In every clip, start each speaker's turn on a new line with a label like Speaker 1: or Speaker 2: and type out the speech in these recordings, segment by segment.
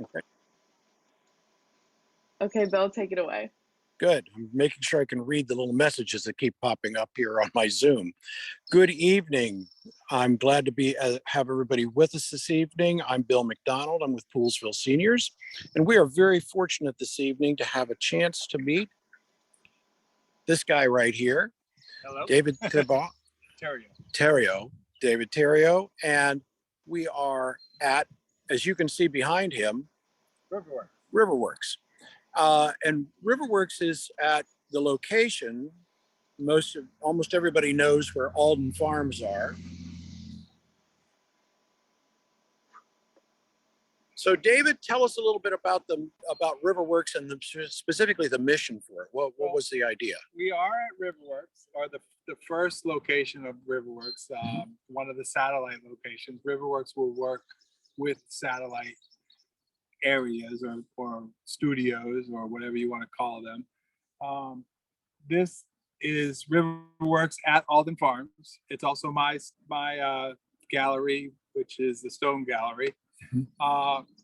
Speaker 1: Okay.
Speaker 2: Okay, Bill, take it away.
Speaker 1: Good. I'm making sure I can read the little messages that keep popping up here on my Zoom. Good evening. I'm glad to have everybody with us this evening. I'm Bill McDonald. I'm with Poolsville Seniors, and we are very fortunate this evening to have a chance to meet this guy right here.
Speaker 3: Hello.
Speaker 1: David
Speaker 3: Terrio.
Speaker 1: David Terrio, and we are at, as you can see behind him, Riverworks. And Riverworks is at the location, almost everybody knows where Alden Farms are. So David, tell us a little bit about Riverworks and specifically the mission for it. What was the idea?
Speaker 3: We are at Riverworks, or the first location of Riverworks, one of the satellite locations. Riverworks will work with satellite areas or studios or whatever you want to call them. This is Riverworks at Alden Farms. It's also my gallery, which is the Stone Gallery.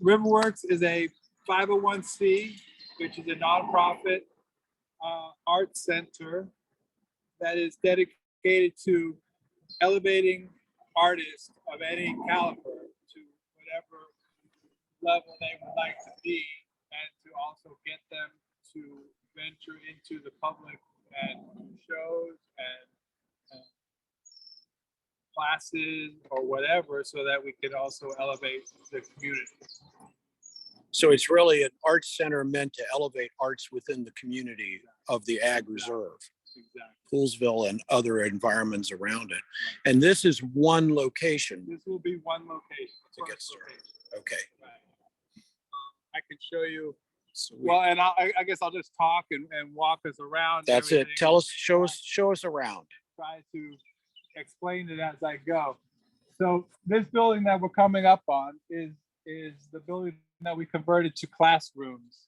Speaker 3: Riverworks is a 501c, which is a nonprofit art center that is dedicated to elevating artists of any caliber to whatever level they would like to be, and to also get them to venture into the public and shows and classes or whatever, so that we could also elevate the community.
Speaker 1: So it's really an arts center meant to elevate arts within the community of the Ag Reserve,
Speaker 3: Exactly.
Speaker 1: Poolsville and other environments around it. And this is one location.
Speaker 3: This will be one location.
Speaker 1: To get started. Okay.
Speaker 3: Right. I can show you.
Speaker 1: Sweet.
Speaker 3: Well, and I guess I'll just talk and walk us around.
Speaker 1: That's it. Tell us, show us around.
Speaker 3: Try to explain it as I go. So this building that we're coming up on is the building that we converted to classrooms,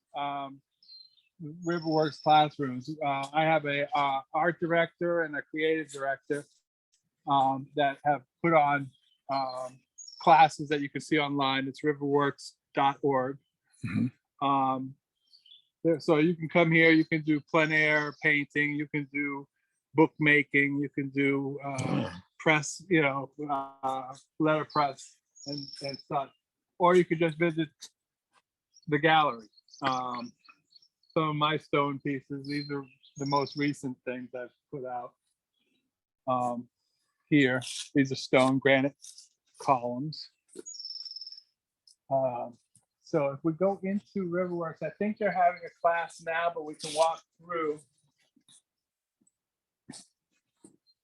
Speaker 3: Riverworks Classrooms. I have a art director and a creative director that have put on classes that you can see online. It's riverworks.org. So you can come here, you can do plein air painting, you can do bookmaking, you can do press, letter press and such, or you could just visit the gallery. Some of my stone pieces, these are the most recent things I've put out here. These are stone granite columns. So if we go into Riverworks, I think they're having a class now, but we can walk through,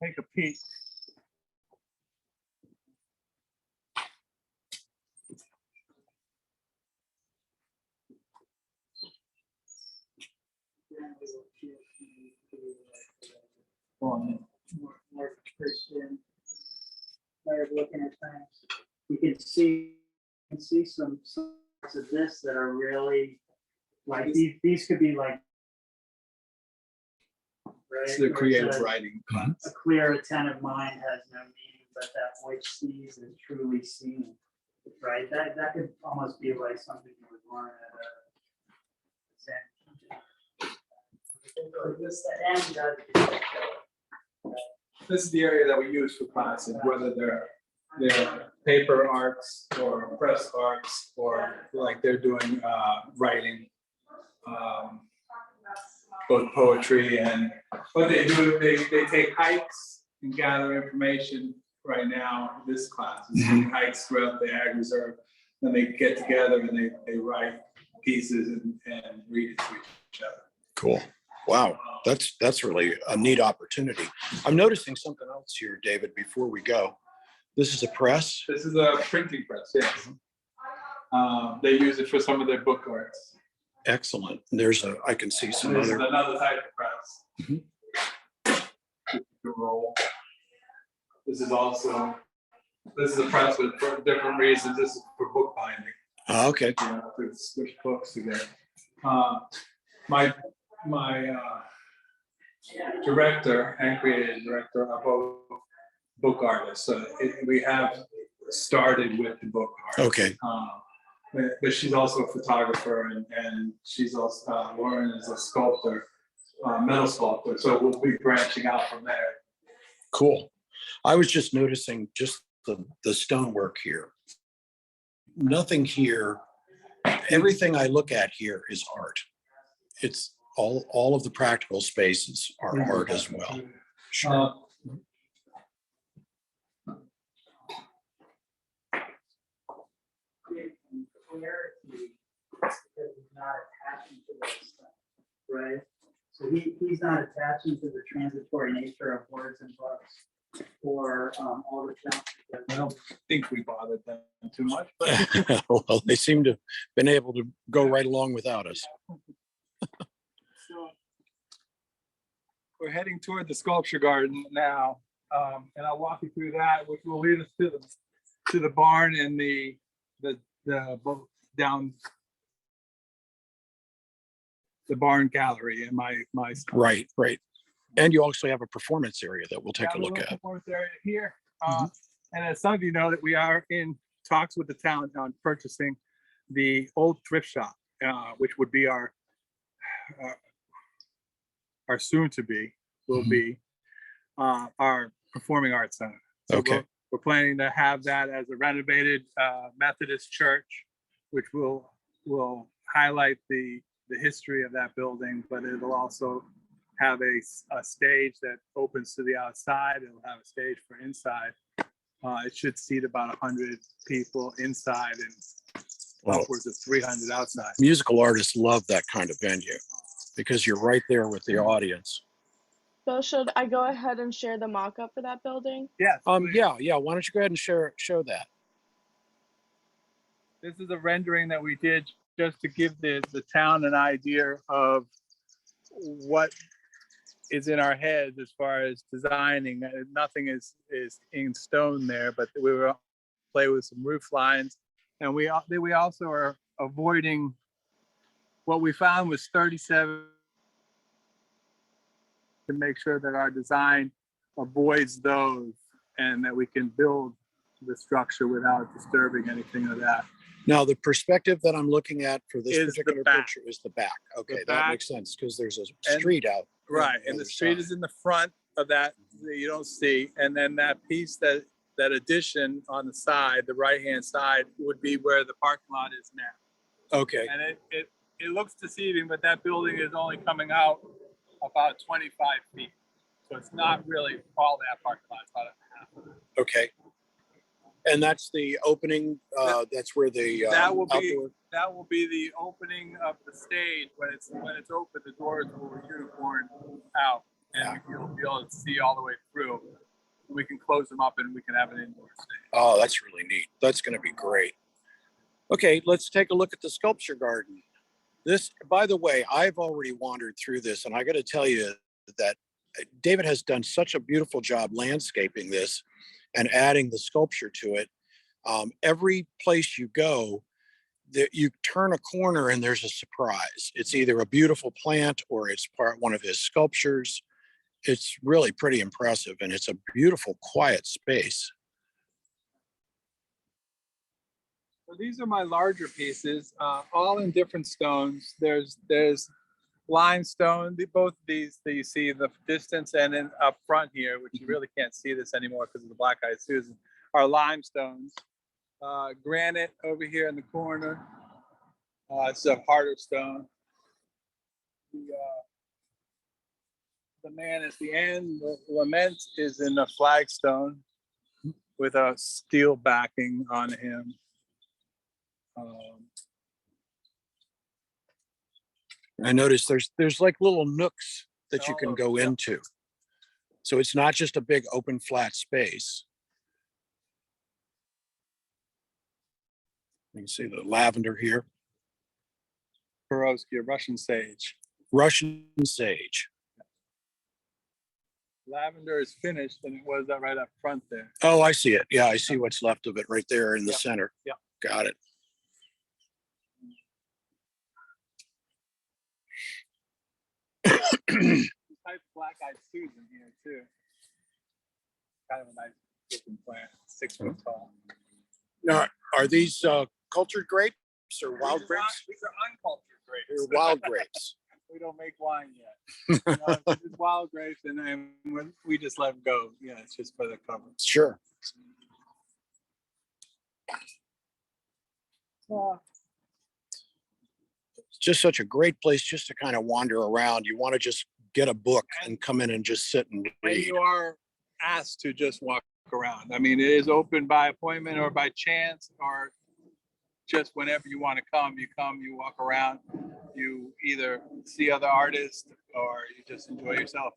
Speaker 3: take a peek.
Speaker 4: More Christian way of looking at things. You can see some parts of this that are really like these could be like, right?
Speaker 3: It's the creative writing class.
Speaker 4: A clear, attentive mind has no meaning, but that which sees is truly seen. Right? That could almost be like something you would learn at a
Speaker 3: This is the area that we use for classes, whether they're paper arts or press arts, or like they're doing writing, both poetry and what they do. They take hikes and gather information. Right now, this class is hikes throughout the Ag Reserve. Then they get together and they write pieces and read it to each other.
Speaker 1: Cool. Wow, that's really a neat opportunity. I'm noticing something else here, David, before we go. This is a press?
Speaker 3: This is a printing press, yes. They use it for some of their book arts.
Speaker 1: Excellent. I can see some
Speaker 3: This
Speaker 1: other.
Speaker 3: is another type of press. The roll. This is a press for different reasons. This is for book binding.
Speaker 1: Oh, okay.
Speaker 3: To switch books together. My director and creative director are both book artists. So we have started with the book art.
Speaker 1: Okay.
Speaker 3: but she's also a photographer, and she's also, Lauren is a sculptor, metal sculptor, so we'll be branching out from there.
Speaker 1: Cool. I was just noticing just the stonework here. Nothing here, everything I look at here is art. It's all of the practical spaces are art as well. Sure.
Speaker 4: Clarity, because he's not attaching to this stuff, right? So he's not attaching to the transitory nature of words and books or all the challenges.
Speaker 3: I don't think we bothered them too much, but
Speaker 1: Well, they seem to have been able to go right along without us.
Speaker 3: so we're heading toward the sculpture garden now, and I'll walk you through that, which will lead us to the barn and the boat down the barn gallery and my
Speaker 1: Right. And you also have a performance area that we'll take a look at.
Speaker 3: performance area here. And as some of you know, that we are in talks with the town on purchasing the old thrift shop, which would be our soon to be will be our performing arts center. So
Speaker 1: Okay.
Speaker 3: we're planning to have that as a renovated Methodist church, which will highlight the history of that building, but it'll also have a stage that opens to the outside. It'll have a stage for inside. It should seat about 100 people inside and
Speaker 1: Well,
Speaker 3: upwards of 300 outside.
Speaker 1: musical artists love that kind of venue because you're right there with the audience.
Speaker 2: Bill, should I go ahead and share the mock-up for that building?
Speaker 3: Yes.
Speaker 1: Yeah. Why don't you go ahead and show that?
Speaker 3: This is a rendering that we did just to give the town an idea of what is in our heads as far as designing. Nothing is in stone there, but we will play with some roof lines, and we also are avoiding what we found was 37 to make sure that our design avoids those and that we can build the structure without disturbing anything of that.
Speaker 1: Now, the perspective that I'm looking at for this
Speaker 3: Is the
Speaker 1: particular
Speaker 3: back.
Speaker 1: picture is the back. Okay,
Speaker 3: The
Speaker 1: that
Speaker 3: back.
Speaker 1: makes sense because there's a
Speaker 3: And-
Speaker 1: street out.
Speaker 3: Right,
Speaker 1: on
Speaker 3: and the
Speaker 1: other
Speaker 3: street
Speaker 1: side.
Speaker 3: is in the front of that you don't see, and then that piece that addition on the side, the right-hand side, would be where the parking lot is now.
Speaker 1: Okay,
Speaker 3: And it looks deceiving, but that building is only coming out about 25 feet. So it's not really all that parking lot, it's about a half of it.
Speaker 1: okay. And that's the opening, that's where the
Speaker 3: That will be
Speaker 1: outdoor,
Speaker 3: that will be the opening of the stage. When it's open, the doors will unicorn out, and you'll be able to see all the way through. We can close them up, and we can have an indoor stage.
Speaker 1: oh, that's really neat. That's gonna be great. Okay, let's take a look at the sculpture garden. This, by the way, I've already wandered through this, and I gotta tell you that David has done such a beautiful job landscaping this and adding the sculpture to it. Every place you go, that you turn a corner and there's a surprise. It's either a beautiful plant or it's one of his sculptures. It's really pretty impressive, and it's a beautiful, quiet space.
Speaker 3: So these are my larger pieces, all in different stones. There's limestone. Both of these that you see in the distance and in up front here, which you really can't see this anymore because of the black-eyed Susan, are limestones. Granite over here in the corner. It's a harder stone. The man at the end, the lament, is in a flagstone with a steel backing on him.
Speaker 1: I noticed there's like little nooks that you can
Speaker 3: Oh,
Speaker 1: go
Speaker 3: yeah.
Speaker 1: into. So it's not just a big open flat space. You can see the lavender here,
Speaker 3: Perovsky, a Russian sage.
Speaker 1: Russian sage.
Speaker 3: Lavender is finished, and it was that right up front there.
Speaker 1: Oh, I see it. Yeah, I see what's left of it right there in the
Speaker 3: Yep.
Speaker 1: center.
Speaker 3: Yep.
Speaker 1: Got it.
Speaker 3: Type black-eyed Susan here too. Kind of a nice looking plant, 6 foot tall.
Speaker 1: Now, are these cultured grapes grapes or wild grapes?
Speaker 3: These are uncultured grapes.
Speaker 1: Or wild grapes?
Speaker 3: We don't make wine yet. You know, it's wild grapes, and then we just let them go. Yeah, it's just for the cover.
Speaker 1: Sure. It's just such a great place just to kind of wander around. You want to just get a book and come in and just sit and
Speaker 3: And
Speaker 1: read.
Speaker 3: you are asked to just walk around. I mean, it is open by appointment or by chance, or just whenever you want to come, you walk around, you either see other artists or you just enjoy yourself.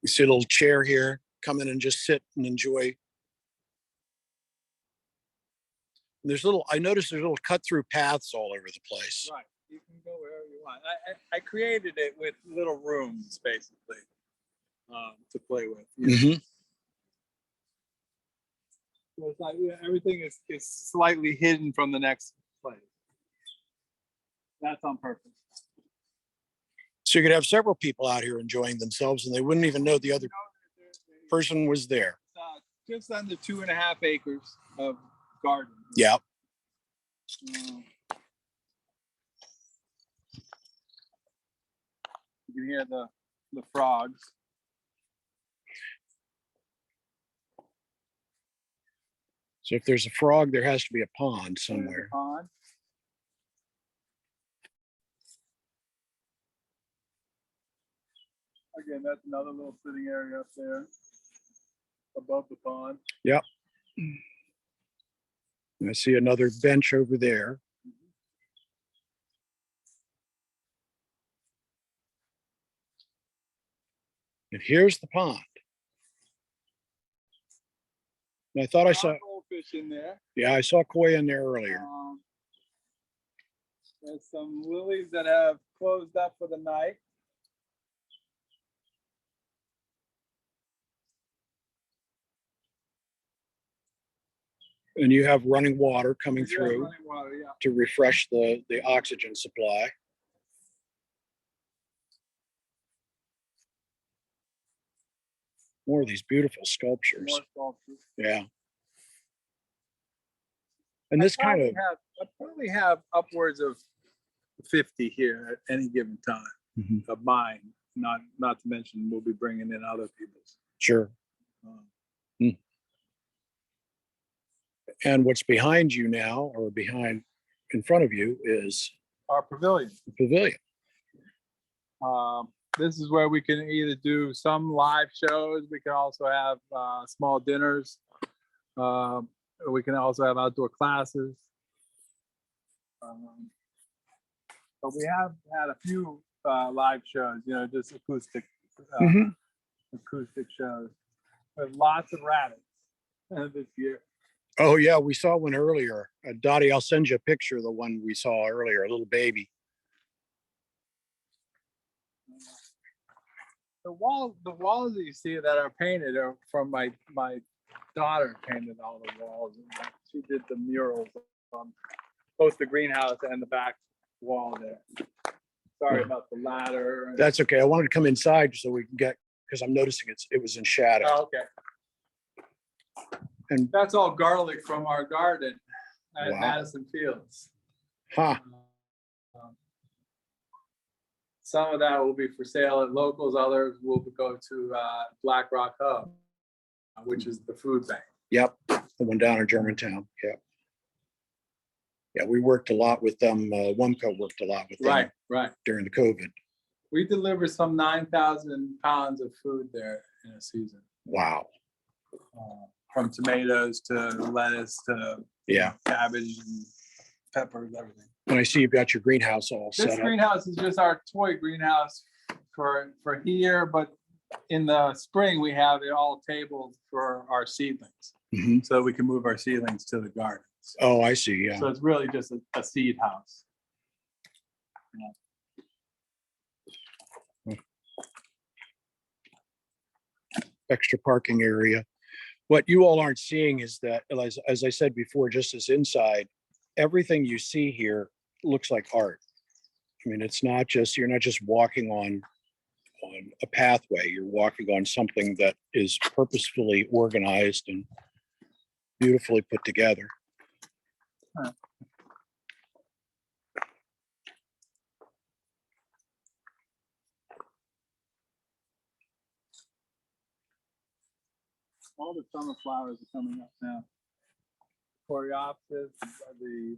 Speaker 1: You see a little chair here, come in and just sit and enjoy. There's I noticed there's little cut through paths all over the place.
Speaker 3: Right, you can go wherever you want. I created it with little rooms basically to play with. You know?
Speaker 1: Mhm.
Speaker 3: So it's like, yeah, everything is slightly hidden from the next place. That's on purpose.
Speaker 1: So you could have several people out here enjoying themselves and they wouldn't even know the other person was there.
Speaker 3: Just under 2.5 acres of garden.
Speaker 1: Yeah.
Speaker 3: You can hear the frogs.
Speaker 1: So if there's a frog, there has to be a pond
Speaker 3: There's a
Speaker 1: somewhere.
Speaker 3: pond. Again, that's another little sitting area up there above the pond.
Speaker 1: Yep. I see another bench over there. And here's the pond. And I thought I saw,
Speaker 3: Goldfish in there.
Speaker 1: yeah, I saw koi in there earlier.
Speaker 3: There's some lilies that have closed up for the night.
Speaker 1: And you have running water coming
Speaker 3: Yeah,
Speaker 1: through
Speaker 3: running water, yeah.
Speaker 1: to refresh the oxygen supply. More of these beautiful sculptures.
Speaker 3: More sculptures.
Speaker 1: Yeah. And this kind of,
Speaker 3: I probably have upwards of 50 here at any given time
Speaker 1: Mhm.
Speaker 3: of mine. Not to mention we'll be bringing in other people's.
Speaker 1: sure.
Speaker 3: Um,
Speaker 1: And what's behind you now, or in front of you, is
Speaker 3: Our pavilion.
Speaker 1: the pavilion.
Speaker 3: This is where we can either do some live shows. We can also have small dinners. We can also have outdoor classes. But we have had a few live shows, you know, just acoustic
Speaker 1: Mhm.
Speaker 3: shows with lots of rabbits this year.
Speaker 1: Oh yeah, we saw one earlier. Dottie, I'll send you a picture of the one we saw earlier, a little baby.
Speaker 3: The walls that you see that are painted are from my daughter painted all the walls. She did the murals on both the greenhouse and the back wall there. Sorry about the ladder.
Speaker 1: That's okay. I wanted to come inside so we can get, because I'm noticing it was in shadow.
Speaker 3: Oh, okay.
Speaker 1: And
Speaker 3: That's all garlic from our garden at
Speaker 1: Wow.
Speaker 3: Madison Fields.
Speaker 1: huh,
Speaker 3: Some of that will be for sale at locals, others will go to Black Rock Hub, which is the food bank.
Speaker 1: yep, the one down in Germantown. Yeah. Yeah, we worked a lot with them. Wumco worked a lot with them
Speaker 3: Right.
Speaker 1: during the COVID.
Speaker 3: We deliver some 9,000 pounds of food there in a season.
Speaker 1: Wow.
Speaker 3: From tomatoes to lettuce to
Speaker 1: Yeah.
Speaker 3: cabbage and peppers, everything.
Speaker 1: And I see you've got your greenhouse all
Speaker 3: This
Speaker 1: set up.
Speaker 3: greenhouse is just our toy greenhouse for here, but in the spring we have it all tabled for our seedlings,
Speaker 1: Mhm.
Speaker 3: so we can move our seedlings to the gardens.
Speaker 1: Oh, I see. Yeah.
Speaker 3: So it's really just a seed house.
Speaker 1: Extra parking area. What you all aren't seeing is that, as I said before, just as inside, everything you see here looks like art. I mean, it's not just, you're not just walking on a pathway, you're walking on something that is purposefully organized and beautifully put together.
Speaker 3: Huh. All the summer flowers are coming up now. Coreopsis, the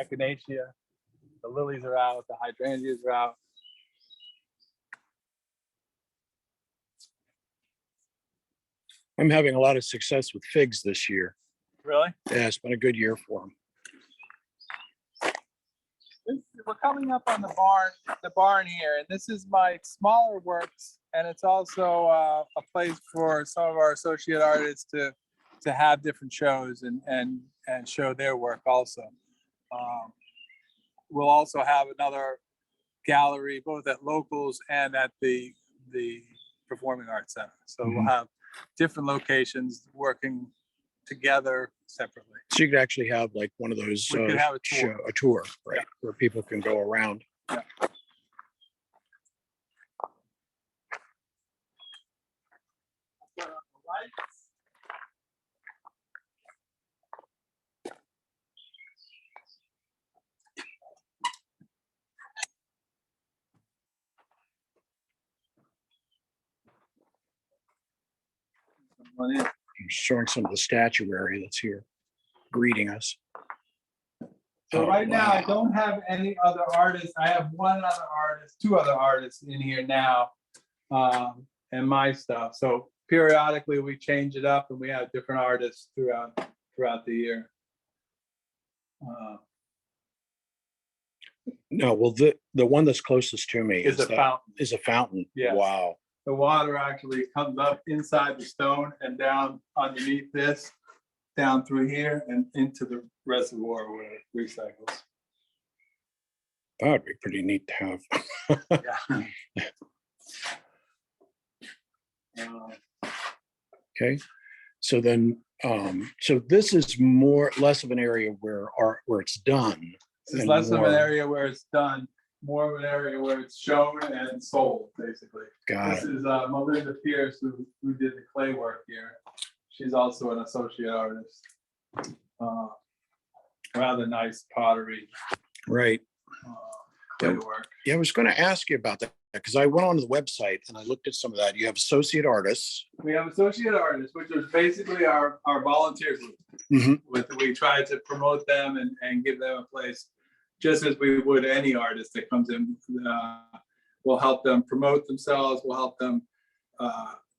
Speaker 3: echinacea, the lilies are out, the hydrangeas are out.
Speaker 1: I'm having a lot of success with figs this year.
Speaker 3: Really?
Speaker 1: Yeah, it's been a good year for them.
Speaker 3: We're coming up on the barn here, and this is my smaller works, and it's also a place for some of our associate artists to have different shows and show their work also. We'll also have another gallery both at Locals and at the Performing Arts Center. So we'll have different locations working together separately.
Speaker 1: So you could actually have like one of those
Speaker 3: We could have a tour.
Speaker 1: a tour, right,
Speaker 3: Yeah.
Speaker 1: where people can go around.
Speaker 3: Yeah.
Speaker 1: I'm showing some of the statuary that's here greeting us.
Speaker 3: So
Speaker 1: Oh,
Speaker 3: right now, I
Speaker 1: wow.
Speaker 3: don't have any other artists. I have one other artist, two other artists in here now, and my stuff. So periodically, we change it up, and we have different artists throughout the year.
Speaker 1: No, well, the one that's closest to me
Speaker 3: Is a fountain.
Speaker 1: is a fountain.
Speaker 3: Yes.
Speaker 1: Wow.
Speaker 3: The water actually comes up inside the stone and down underneath this, down through here and into the reservoir where it recycles.
Speaker 1: That would be pretty neat to have.
Speaker 3: Yeah.
Speaker 1: Okay. So then, so this is less of an area where it's done.
Speaker 3: This is
Speaker 1: and
Speaker 3: less of
Speaker 1: more-
Speaker 3: an area where it's done, more of an area where it's shown and sold, basically.
Speaker 1: Got
Speaker 3: This
Speaker 1: it.
Speaker 3: is Melinda Pierce, who did the clay work here. She's also an associate artist. Rather nice pottery
Speaker 1: Right.
Speaker 3: clay work.
Speaker 1: Yeah, I was going to ask you about that because I went onto the website and I looked at some of that. You have associate artists.
Speaker 3: We have associate artists, which is basically our volunteer group.
Speaker 1: Mhm.
Speaker 3: We try to promote them and give them a place, just as we would any artist that comes in. We'll help them promote themselves. We'll help them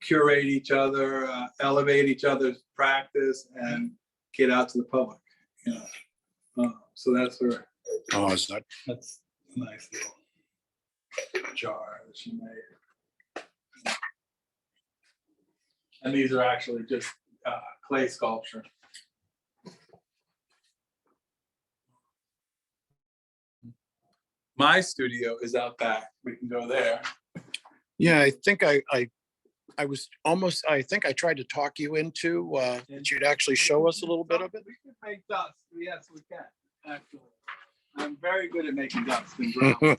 Speaker 3: curate each other, elevate each other's practice, and get out to the public. You know, so that's where
Speaker 1: Oh, is that?
Speaker 3: that's a nice little jar that she made. And these are actually just clay sculpture. My studio is out back. We can go there.
Speaker 1: Yeah, I think I was almost, I think I tried to talk you into that you'd actually show us a little bit of it.
Speaker 3: We can make dust. Yes, we can, actually. I'm very good at making dust and brown.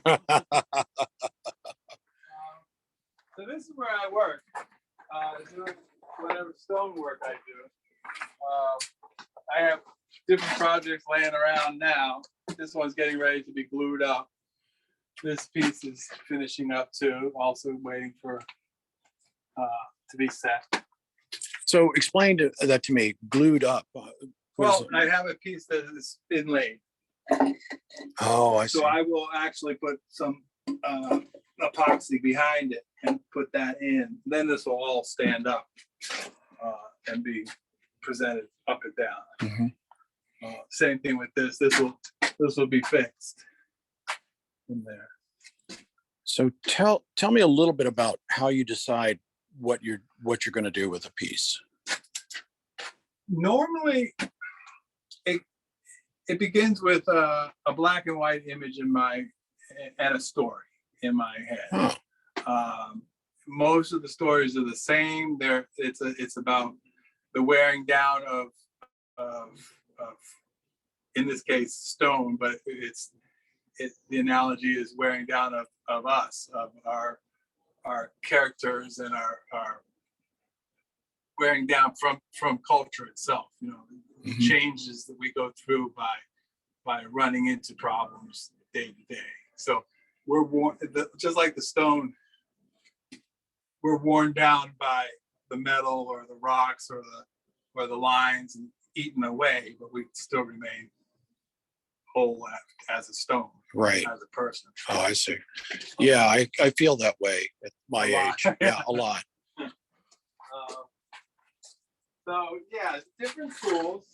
Speaker 3: So this is where I work, doing whatever stone work I do. I have different projects laying around now. This one's getting ready to be glued up. This piece is finishing up too, also waiting for to be set.
Speaker 1: So explain that to me, glued up. What is
Speaker 3: Well,
Speaker 1: it?
Speaker 3: I have a piece that is inlaid.
Speaker 1: Oh, I see.
Speaker 3: So I will actually put some epoxy behind it and put that in. Then this will all stand up and be presented up and down.
Speaker 1: Mhm.
Speaker 3: Same thing with this. This will be fixed in there.
Speaker 1: So tell me a little bit about how you decide what you're going to do with a piece.
Speaker 3: Normally, it begins with a black and white image and a story in my head.
Speaker 1: Huh.
Speaker 3: Most of the stories are the same. It's about the wearing down of of in this case, stone, but the analogy is wearing down of us, of our characters and our wearing down from culture itself, the changes that we go through by running into problems day to day. So we're worn, just like the stone, we're worn down by the metal or the rocks or the lines and eaten away, but we still remain whole as a stone,
Speaker 1: Right.
Speaker 3: as a person.
Speaker 1: Oh, I see. Yeah, I feel that way at my
Speaker 3: A lot.
Speaker 1: age. Yeah, a lot.
Speaker 3: So yeah, different tools.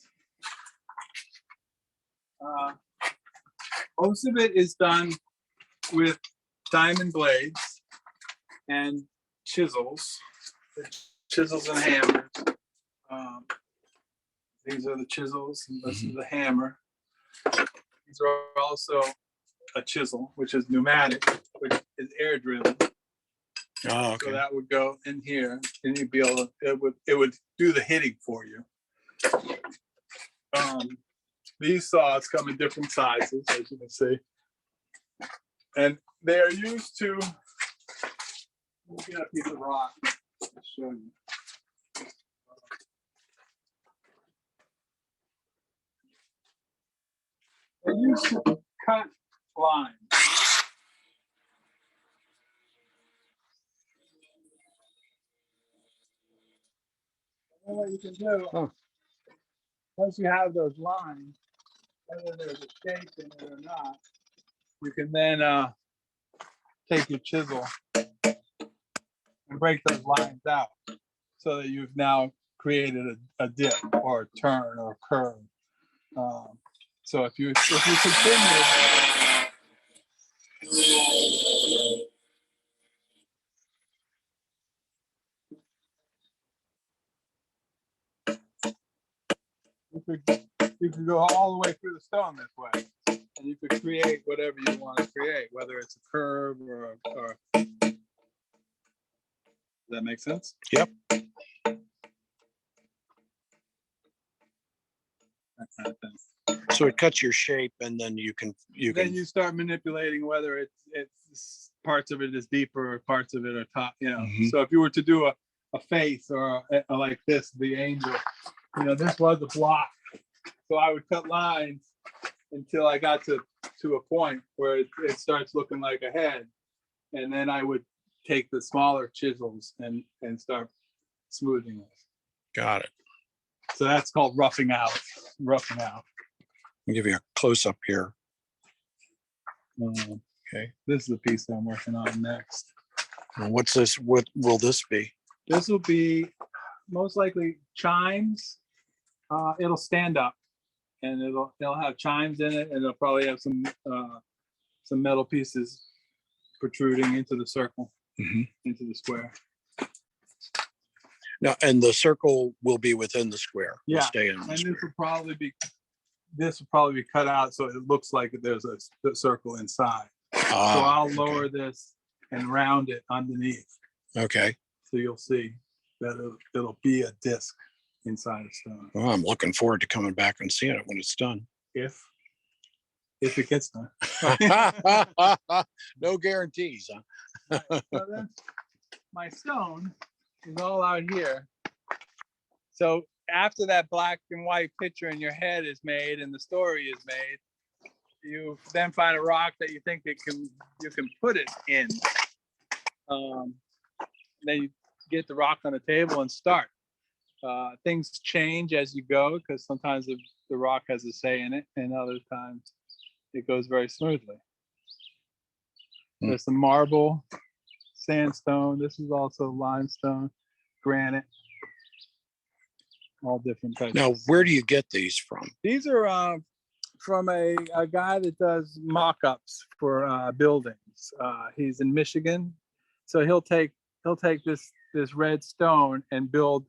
Speaker 3: Most of it is done with diamond blades and chisels, chisels and hammers. These are the chisels, and this is the hammer. These are also a chisel, which is pneumatic, which is air driven.
Speaker 1: Oh,
Speaker 3: So
Speaker 1: okay.
Speaker 3: that would go in here, and you'd be able to, it would do the hitting for you. These saws come in different sizes, as you can see, and they are used to. Let me get a piece of rock to show you. They're used to cut lines. And what you can do, once you have those lines, whether there's a shape in it or not, you can then take your chisel and break those lines out so that you've now created a dip or a turn or a curve. So if you continue, you could go all the way through the stone this way, and you could create whatever you want to create, whether it's a curve or does that make sense?
Speaker 1: Yep.
Speaker 3: That kind of thing.
Speaker 1: So it cuts your shape, and then you can
Speaker 3: Then you start manipulating whether it's parts of it is deeper or parts of it are top.
Speaker 1: Mhm.
Speaker 3: So if you were to do a face or like this, the angel, this was a block. So I would cut lines until I got to a point where it starts looking like a head, and then I would take the smaller chisels and start smoothing it.
Speaker 1: Got it.
Speaker 3: So that's called roughing out. Roughing out.
Speaker 1: I'll give you a close up here.
Speaker 3: Okay, this is the piece that I'm working on next.
Speaker 1: What's this? What will this be?
Speaker 3: This will be most likely chimes. It'll stand up, and it'll have chimes in it, and it'll probably have some metal pieces protruding into the circle, into the square.
Speaker 1: Now, and the circle will be within the square. Will
Speaker 3: Yeah,
Speaker 1: stay in the
Speaker 3: and
Speaker 1: square.
Speaker 3: this will probably be cut out so it looks like there's a circle inside. So I'll lower this and round it underneath.
Speaker 1: Okay.
Speaker 3: So you'll see that it'll be a disc inside of stone.
Speaker 1: Well, I'm looking forward to coming back and seeing it when it's done.
Speaker 3: If it gets done.
Speaker 1: No guarantees, huh?
Speaker 3: So then my stone is all out here. So after that black and white picture in your head is made and the story is made, you then find a rock that you think you can put it in. Then you get the rock on the table and start. Things change as you go because sometimes the rock has a say in it, and other times it goes very smoothly. There's some marble, sandstone. This is also limestone, granite, all different types.
Speaker 1: Now, where do you get these from?
Speaker 3: These are from a guy that does mock-ups for buildings. He's in Michigan, so he'll take this red stone and build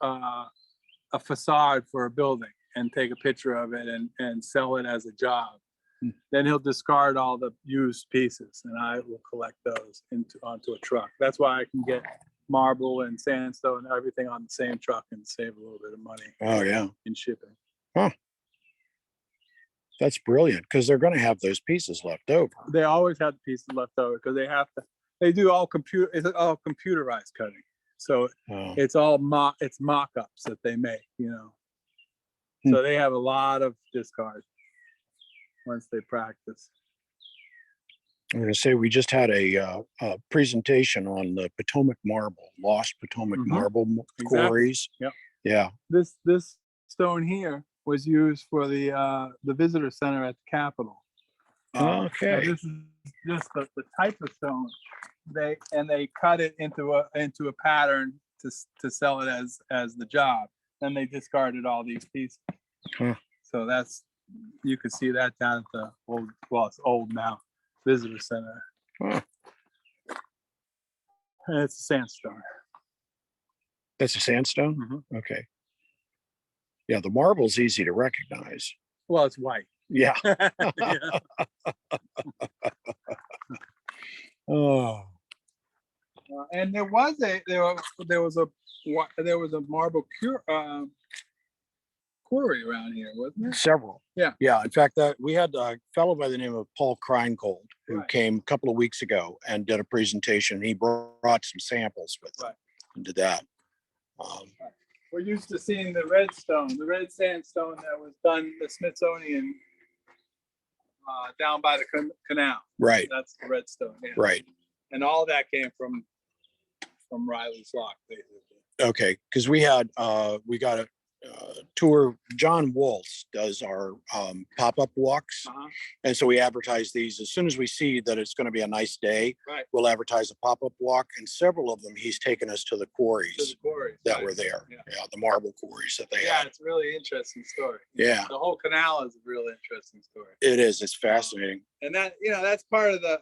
Speaker 3: a facade for a building and take a picture of it and sell it as a job. Then he'll discard all the used pieces, and I will collect those onto a truck. That's why I can get marble and sandstone, everything on the same truck and save a little bit of money
Speaker 1: Oh, yeah.
Speaker 3: in shipping.
Speaker 1: That's brilliant because they're going to have those pieces left over.
Speaker 3: They always have the pieces left over because they do all it's all computerized cutting. So
Speaker 1: Oh,
Speaker 3: it's all mock-ups that they make, you know. So they have a lot of discard once they practice.
Speaker 1: I'm going to say we just had a presentation on the Potomac Marble, lost Potomac
Speaker 3: Mhm.
Speaker 1: Marble
Speaker 3: Exactly.
Speaker 1: quarries.
Speaker 3: Yep.
Speaker 1: Yeah.
Speaker 3: This stone here was used for the visitor center at the Capitol. So
Speaker 1: Okay.
Speaker 3: this is just the type of stone they cut it into a pattern to sell it as the job. Then they discarded all these pieces.
Speaker 1: Huh.
Speaker 3: So you can see that down at the old, well, it's old now, visitor center.
Speaker 1: Huh.
Speaker 3: And it's a sandstone.
Speaker 1: That's a sandstone?
Speaker 3: Mhm.
Speaker 1: Okay. Yeah, the marble's easy to recognize.
Speaker 3: Well, it's white.
Speaker 1: Yeah.
Speaker 3: Yeah.
Speaker 1: Oh,
Speaker 3: And there was a marble quarry around here, wasn't there?
Speaker 1: several.
Speaker 3: Yeah.
Speaker 1: Yeah. In fact, we had a fellow by the name of Paul Kreingold who
Speaker 3: Right.
Speaker 1: came a couple of weeks ago and did a presentation. He brought some samples with him
Speaker 3: Right.
Speaker 1: and did that.
Speaker 3: We're used to seeing the red sandstone that was done the Smithsonian down by the canal.
Speaker 1: Right.
Speaker 3: That's the red stone. Yeah.
Speaker 1: Right.
Speaker 3: And all that came from Riley's Lock, basically.
Speaker 1: Okay. Because we got a tour. John Waltz does our pop-up walks.
Speaker 3: Uh-huh.
Speaker 1: And so we advertise these as soon as we see that it's going to be a nice day.
Speaker 3: Right.
Speaker 1: We'll advertise a pop-up walk, and several of them he's taken us to the quarries
Speaker 3: To the quarries,
Speaker 1: that
Speaker 3: right.
Speaker 1: were there.
Speaker 3: Yeah.
Speaker 1: Yeah, the marble quarries that they
Speaker 3: Yeah,
Speaker 1: had.
Speaker 3: it's a really interesting story.
Speaker 1: Yeah,
Speaker 3: The whole canal is a real interesting story.
Speaker 1: it is. It's fascinating.
Speaker 3: And that, that's part of the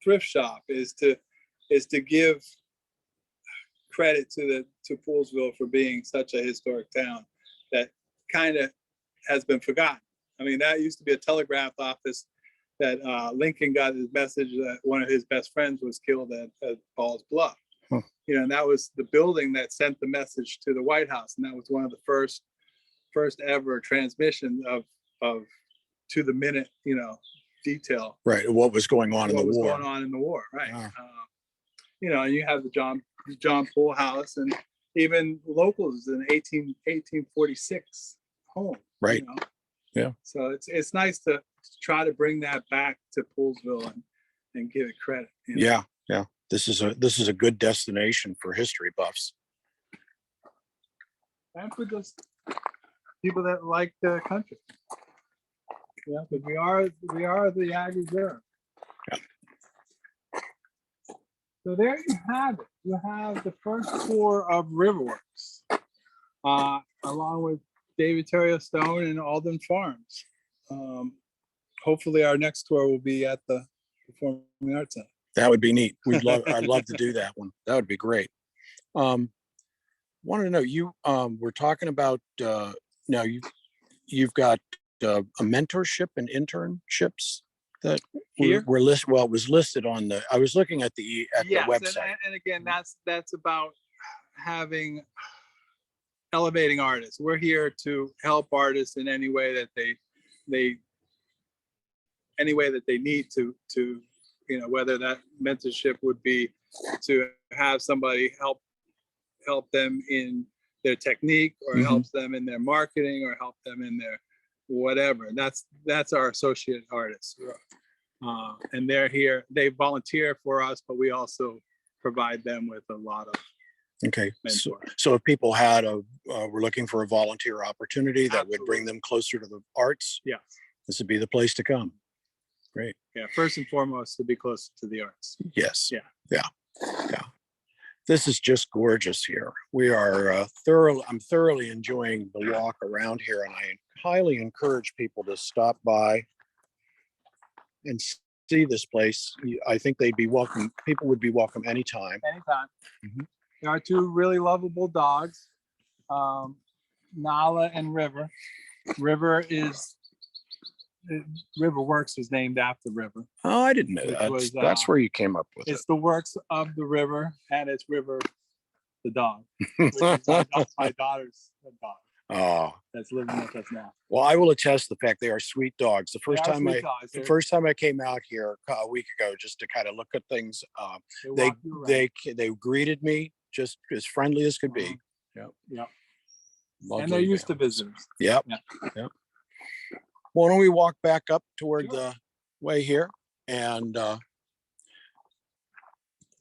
Speaker 3: thrift shop is to give credit to Poolesville for being such a historic town that kind of has been forgotten. I mean, that used to be a telegraph office that Lincoln got his message that one of his best friends was killed at Ball's Bluff.
Speaker 1: Huh.
Speaker 3: And that was the building that sent the message to the White House, and that was one of the first ever transmission of to the minute, detail.
Speaker 1: Right. What was going on in the
Speaker 3: What was
Speaker 1: war?
Speaker 3: going on in the war, right?
Speaker 1: Wow.
Speaker 3: And you have the John Poole House, and even locals in 1846 home.
Speaker 1: Right. Yeah.
Speaker 3: So it's nice to try to bring that back to Poolesville and give it credit.
Speaker 1: Yeah. Yeah. This is a good destination for history buffs.
Speaker 3: And for just people that like the country. Yeah, but we are the Ag Reserve.
Speaker 1: Yeah.
Speaker 3: So there you have it. You have the first tour of Riverworks, along with David Terrio Stone and Alden Farms. Hopefully our next tour will be at the Performing Arts Center.
Speaker 1: That would be neat. I'd love to do that one. That would be great. Wanted to know, you were talking about now you've got a mentorship and internships that
Speaker 3: Here?
Speaker 1: were listed. Well, it was listed on I was looking at the website.
Speaker 3: And again, that's about elevating artists. We're here to help artists in any way that they need to whether that mentorship would be to have somebody help them in their technique, or
Speaker 1: Mhm.
Speaker 3: helps them in their marketing, or help them in their whatever. That's our associate artists. And they're here, they volunteer for us, but we also provide them with a lot of
Speaker 1: Okay.
Speaker 3: mentor.
Speaker 1: So if people were looking for a volunteer opportunity that would bring
Speaker 3: Absolutely.
Speaker 1: them closer to the arts,
Speaker 3: Yeah.
Speaker 1: this would be the place to come. Great.
Speaker 3: Yeah. First and foremost, to be closer to the arts.
Speaker 1: Yes.
Speaker 3: Yeah.
Speaker 1: Yeah. Yeah. This is just gorgeous here. We are I'm thoroughly enjoying the walk around here, and I highly encourage people to stop by and see this place. I think they'd be welcome. People would be welcome anytime.
Speaker 3: Anytime.
Speaker 1: Mhm.
Speaker 3: There are two really lovable dogs, Nala and River. River is Riverworks is named after River.
Speaker 1: Oh, I didn't know
Speaker 3: Which
Speaker 1: that.
Speaker 3: was,
Speaker 1: That's where you came up with
Speaker 3: It's the works of the river, and it's River the dog, which is
Speaker 1: it.
Speaker 3: my daughter's dog
Speaker 1: Oh,
Speaker 3: that's living with us now.
Speaker 1: well, I will attest the fact they are sweet dogs. The
Speaker 3: They
Speaker 1: first
Speaker 3: are
Speaker 1: time
Speaker 3: sweet dogs.
Speaker 1: the first time I came out here a week ago, just to kind of look at things,
Speaker 3: They
Speaker 1: they
Speaker 3: walk you around.
Speaker 1: they greeted me just as friendly as could be.
Speaker 3: Yep. And
Speaker 1: Lovely
Speaker 3: they're used to
Speaker 1: families.
Speaker 3: visitors.
Speaker 1: Yep.
Speaker 3: Yeah.
Speaker 1: Yep. Why don't we walk back up toward the way here? And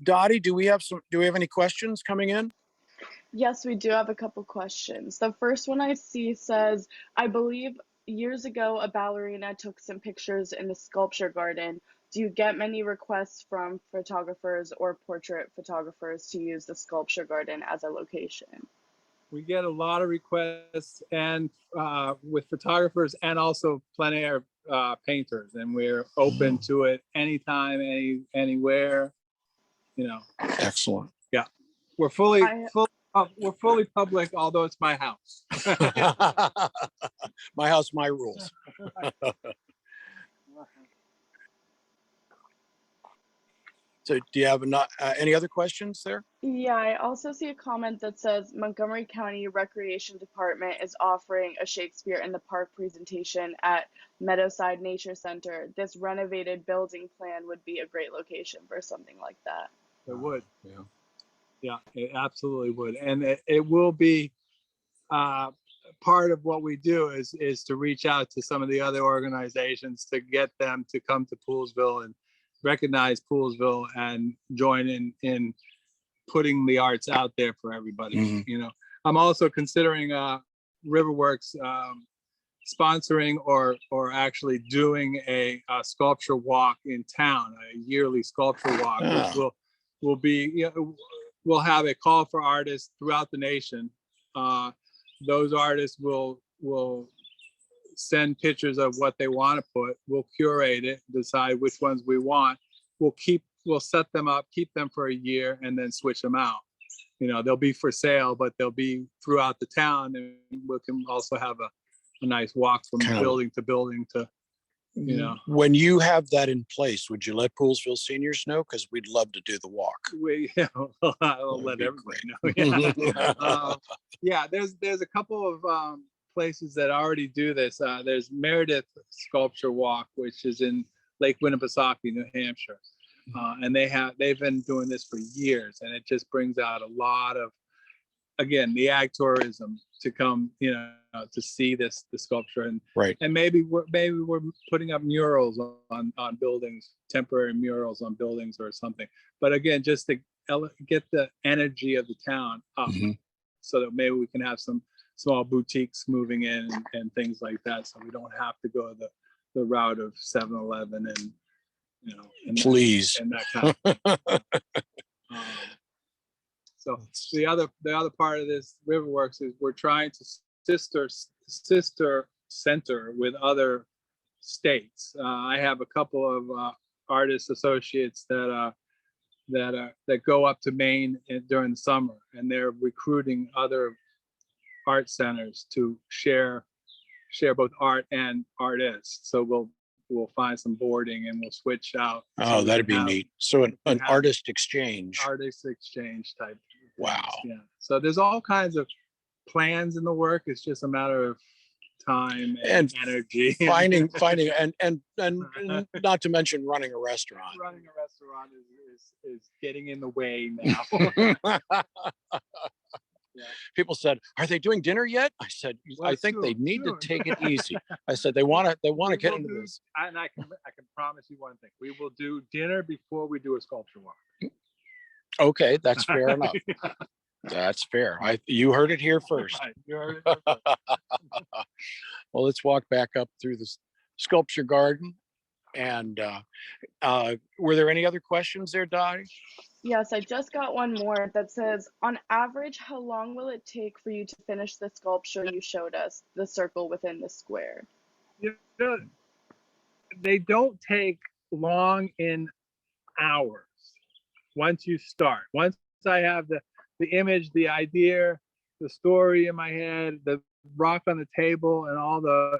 Speaker 1: Dottie, do we have any questions coming in?
Speaker 2: Yes, we do have a couple questions. The first one I see says, I believe years ago a ballerina took some pictures in the sculpture garden. Do you get many requests from photographers or portrait photographers to use the sculpture garden as a location?
Speaker 3: We get a lot of requests, and with photographers and also plein air painters, and we're open to it anytime, anywhere. You know,
Speaker 1: Excellent.
Speaker 3: we're fully public, although it's my house.
Speaker 1: My house, my rules. So do you have any other questions there?
Speaker 2: Yeah, I also see a comment that says Montgomery County Recreation Department is offering a Shakespeare in the Park presentation at Meadowside Nature Center. This renovated building plan would be a great location for something like that.
Speaker 3: It would.
Speaker 1: Yeah.
Speaker 3: Yeah, it absolutely would. And it will be part of what we do is to reach out to some of the other organizations to get them to come to Poolesville and recognize Poolesville and join in putting the arts out there for everybody.
Speaker 1: Mhm.
Speaker 3: You know, I'm also considering Riverworks sponsoring or actually doing a sculpture walk in town, a yearly sculpture walk, which will be, you know, we'll have a call for artists throughout the nation. Those artists will send pictures of what they want to put. We'll curate it, decide which ones we want. We'll set them up, keep them for a year, and then switch them out. You know, they'll be for sale, but they'll be throughout the town, and we can also have a nice walk from building to building to, you know.
Speaker 1: When you have that in place, would you let Poolesville seniors know? Because we'd love to do the walk.
Speaker 3: I'll let everybody know. Yeah. Yeah, there's a couple of places that already do this. There's Meredith Sculpture Walk, which is in Lake Winnipesaukee, New Hampshire. And they've been doing this for years, and it just brings out a lot of, again, the ag tourism to come, you know, to see the sculpture, and
Speaker 1: Right.
Speaker 3: and maybe we're putting up murals on buildings, temporary murals on buildings or something. But again, just to get the energy of the town up,
Speaker 1: Mhm.
Speaker 3: so that maybe we can have some small boutiques moving in and things like that, so we don't have to go the route of 7-Eleven and, you know, and
Speaker 1: Please.
Speaker 3: and that kind of thing. So the other part of this Riverworks is we're trying to sister center with other states. I have a couple of artist associates that go up to Maine during the summer, and they're recruiting other art centers to share both art and artists. So we'll find some boarding and we'll switch out.
Speaker 1: Oh, that'd be neat. So an artist exchange.
Speaker 3: Artist exchange type.
Speaker 1: Wow.
Speaker 3: Yeah. So there's all kinds of plans in the work. It's just a matter of time and energy.
Speaker 1: Finding and not to mention running a restaurant.
Speaker 3: Running a restaurant is getting in the way now. Yeah.
Speaker 1: People said, "Are they doing dinner yet?" I said,
Speaker 3: Well,
Speaker 1: "I think they
Speaker 3: soon,
Speaker 1: need
Speaker 3: soon.
Speaker 1: to take it easy." I said, "They want to
Speaker 3: We
Speaker 1: get
Speaker 3: will
Speaker 1: into
Speaker 3: do-
Speaker 1: this."
Speaker 3: And I can promise you one thing: we will do dinner before we do a sculpture walk.
Speaker 1: Okay, that's fair enough. That's fair. You heard it here first.
Speaker 3: Right, you heard it first.
Speaker 1: Well, let's walk back up through the sculpture garden. And were there any other questions there, Dottie?
Speaker 2: Yes, I just got one more that says, on average, how long will it take for you to finish the sculpture you showed us, the circle within the square?
Speaker 3: You know, they don't take long in hours once you start. Once I have the image, the idea, the story in my head, the rock on the table and all the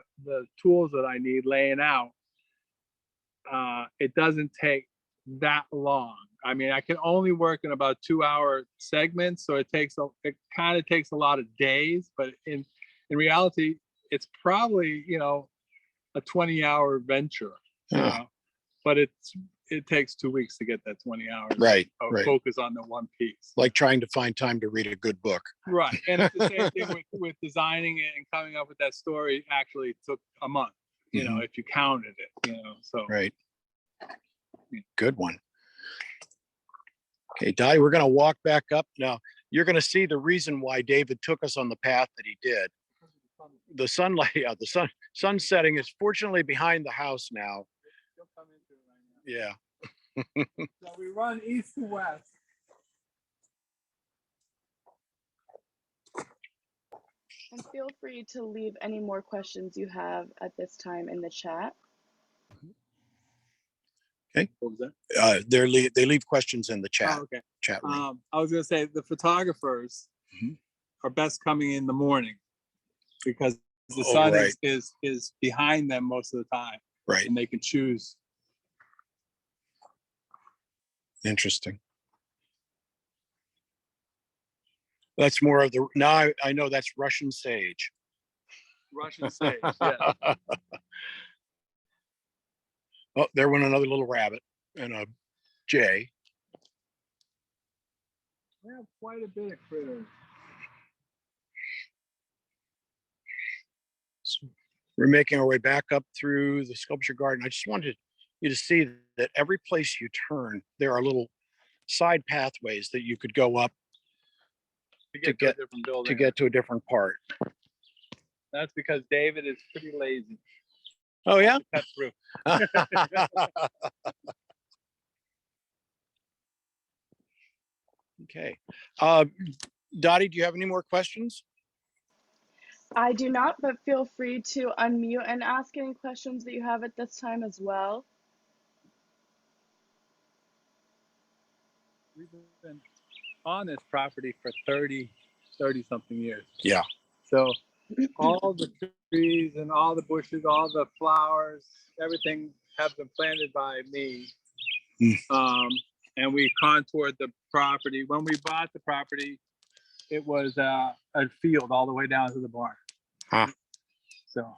Speaker 3: tools that I need laying out, it doesn't take that long. I mean, I can only work in about 2-hour segments, so it kind of takes a lot of days, but in reality, it's probably, a 20-hour venture, but it takes 2 weeks to get that 20 hours
Speaker 1: Right,
Speaker 3: of
Speaker 1: right.
Speaker 3: focus on the one piece.
Speaker 1: Like trying to find time to read a good book.
Speaker 3: Right. And it's the same thing with designing it and coming up with that story actually took a month, if you counted it, so.
Speaker 1: Right. Good one. Okay, Dottie, we're going to walk back up now. You're going to see the reason why David took us on the path that he did. The sunlight, the sun setting is fortunately behind the house now. Yeah.
Speaker 3: So we run east to west.
Speaker 2: And feel free to leave any more questions you have at this time in the chat.
Speaker 1: Okay.
Speaker 3: What was that?
Speaker 1: They leave questions in the chat.
Speaker 3: Oh, okay.
Speaker 1: Chat room.
Speaker 3: I was going to say the photographers are best coming in the morning because the sun
Speaker 1: right.
Speaker 3: is behind them most of the time.
Speaker 1: Right.
Speaker 3: And they can choose.
Speaker 1: Interesting. That's more of the, now I know that's Russian sage.
Speaker 3: Russian sage, yeah.
Speaker 1: Oh, there went another little rabbit and a jay.
Speaker 3: We have quite a bit of critters.
Speaker 1: So we're making our way back up through the sculpture garden. I just wanted you to see that every place you turn, there are little side pathways that you could go up to get
Speaker 3: to a different building.
Speaker 1: to get to a different part.
Speaker 3: That's because David is pretty lazy.
Speaker 1: Oh yeah.
Speaker 3: Cut through.
Speaker 1: Okay. Dottie, do you have any more questions?
Speaker 2: I do not, but feel free to unmute and ask any questions that you have at this time as well.
Speaker 3: We've been on this property for 30 something years.
Speaker 1: Yeah.
Speaker 3: So all the trees and all the bushes, all the flowers, everything have been planted by me. And we contoured the property. When we bought the property, it was a field all the way down to the barn.
Speaker 1: Huh.
Speaker 3: So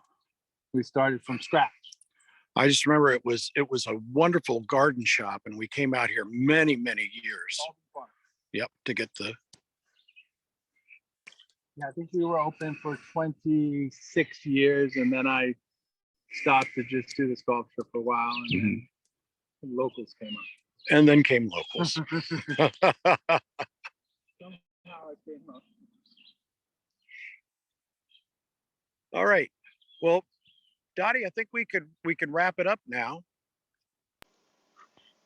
Speaker 3: we started from scratch.
Speaker 1: I just remember it was a wonderful garden shop, and we came out here many years. Yep, to get the.
Speaker 3: Yeah, I think we were open for 26 years, and then I stopped to just do the sculpture for a while, and then locals came up.
Speaker 1: And then came locals.
Speaker 3: Somehow it came up.
Speaker 1: All right. Well, Dottie, I think we could wrap it up now.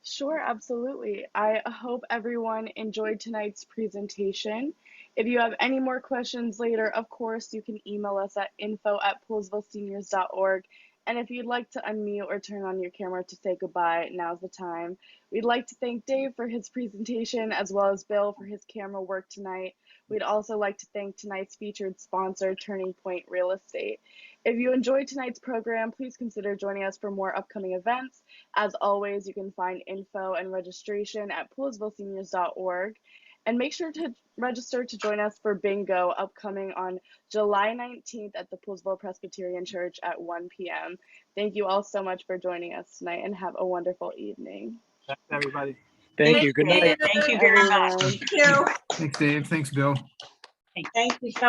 Speaker 2: Sure, absolutely. I hope everyone enjoyed tonight's presentation. If you have any more questions later, of course, you can email us at info@poolesvilleseniors.org. And if you'd like to unmute or turn on your camera to say goodbye, now's the time. We'd like to thank Dave for his presentation, as well as Bill for his camera work tonight. We'd also like to thank tonight's featured sponsor, Turning Point Real Estate. If you enjoyed tonight's program, please consider joining us for more upcoming events. As always, you can find info and registration at poolesvilleseniors.org. And make sure to register to join us for bingo upcoming on July 19th at the Poolesville Presbyterian Church at 1 p.m. Thank you all so much for joining us tonight, and have a wonderful evening.
Speaker 3: Thanks, everybody.
Speaker 1: Thank you. Good night.
Speaker 5: Thank you very much.
Speaker 2: Everyone.
Speaker 5: Thank you.
Speaker 6: Thanks, Dave. Thanks, Bill.
Speaker 5: Thank you so